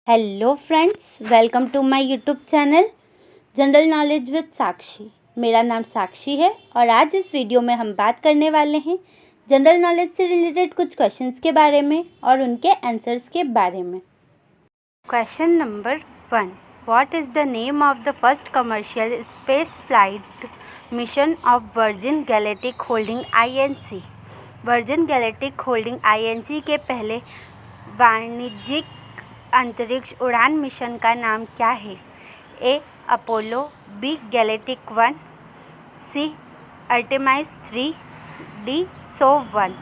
Hello friends, welcome to my YouTube channel general knowledge with Sakshi. मेरा नाम साक्षी है और आज इस वीडियो में हम बात करने वाले हैं जनरल नॉलेज से रिलेटेड कुछ क्वेश्चंस के बारे में और उनके आंसर्स के बारे में। Question number 1, what is the name of the first commercial space flight mission of virgin galactic holding INC। Virgin galactic holding INC के पहले वाणिज्यिक अंतरिक्ष उड़ान मिशन का नाम क्या है? A Apollo, B Galactic 1, C Artemis 3, D SOV-1।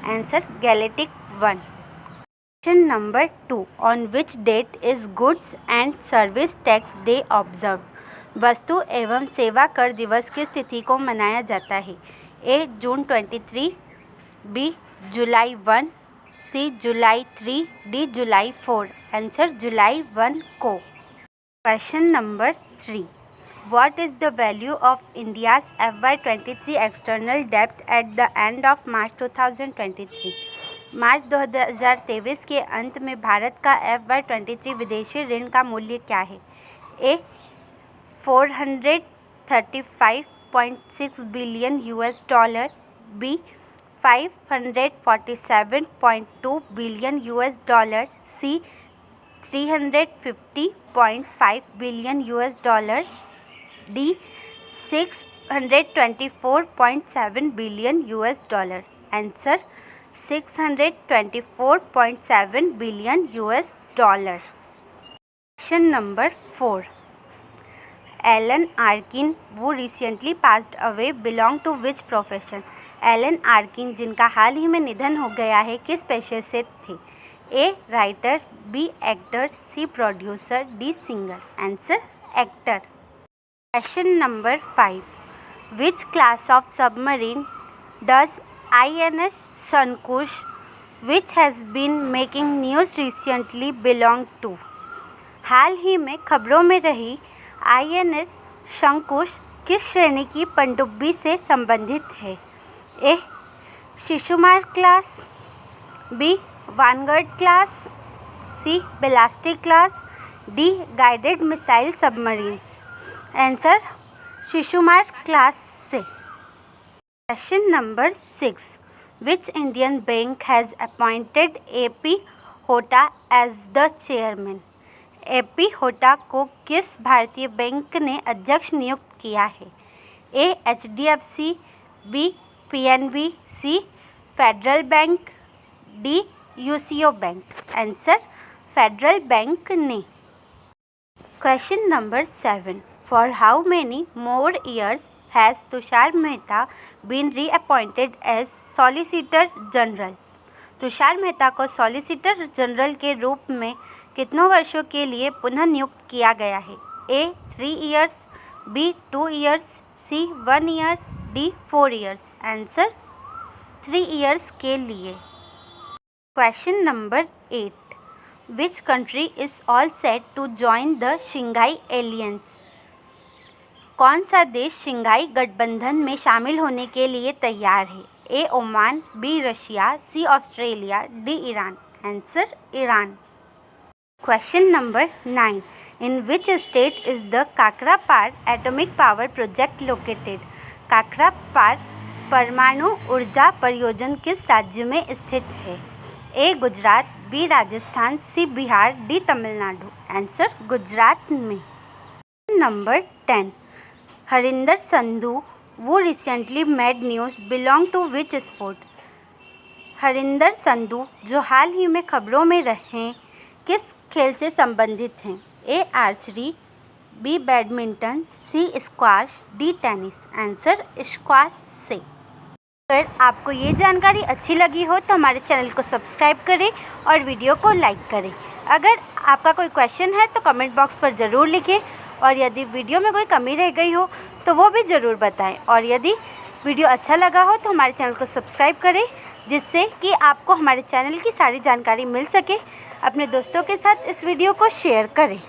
Answer Galactic 1। Question number 2, on which date is goods and service tax day observe. वस्तु एवं सेवा कर दिवस किस तिथि को मनाया जाता है? ए जून 23, बी जुलाई 1, सी जुलाई 3, डी जुलाई 4। आंसर जुलाई 1 को। Question number 3, what is the value of India's FY23 external डेब्ट at the end of March 2023। March 2023 के अंत में भारत का FY23 विदेशी ऋण का मूल्य क्या है? A 435.6 billion $, B 547.2 billion $, C 350.5 billion $, D 624.7 billion $। Answer 624.7 billion $। Question number 4, Alan Arkin वो recently passed away belong to which profession. Alan Arkin जिनका हाल ही में निधन हो गया है किस पेशे से थे? A writer, B actor, C producer, D singer. Answer actor. Question number 5, which class of submarine does INS Shankush which has been making news recently belong to. हाल ही में खबरों में रही INS शंकुश किस श्रेणी की पनडुब्बी से संबंधित है? A Shishumar class, B Vanguard class, C ballistic class, D guided missile submarines. Answer Shishumar class से। Question number 6, which Indian bank has appointed AP Hota as the chairman. AP Hota को किस भारतीय बैंक ने अध्यक्ष नियुक्त किया है? A HDFC, B PNB, C Federal bank, D UCO bank. Answer Federal bank ने। Question number 7, for how many more years has Tushar Mehta been reappointed as solicitor general. Tushar Mehta को सॉलिसिटर जनरल के रूप में कितनों वर्षों के लिए पुनः नियुक्त किया गया है? A 3 years, B 2 years, C 1 year, D 4 years. Answer 3 years के लिए। Question number 8, which country is all set to join the Shanghai alliance. कौन सा देश शंघाई गठबंधन में शामिल होने के लिए तैयार है? A Oman, B Russia, C Australia, D Iran. Answer Iran. Question number 9, in which state is the Kakrapar atomic power project located. Kakrapar परमाणु ऊर्जा परियोजना किस राज्य में स्थित है? A Gujarat, B Rajasthan, C Bihar, D Tamil Nadu. Answer Gujarat में। Number 10, Harinder Sandhu who recently made news belong to which sport. Harinder Sandhu जो हाल ही में खबरों में रहे किस खेल से संबंधित हैं? A archery, B badminton, C squash, D tennis. Answer squash से। अगर आपको ये जानकारी अच्छी लगी हो तो हमारे चैनल को सब्सक्राइब करें और वीडियो को लाइक करें। अगर आपका कोई क्वेश्चन है तो कमेंट बॉक्स पर ज़रूर लिखें और यदि वीडियो में कोई कमी रह गई हो तो वो भी ज़रूर बताएं। और यदि वीडियो अच्छा लगा हो तो हमारे चैनल को सब्सक्राइब करें जिससे कि आपको हमारे चैनल की सारी जानकारी मिल सके। अपने दोस्तों के साथ इस वीडियो को शेयर करें।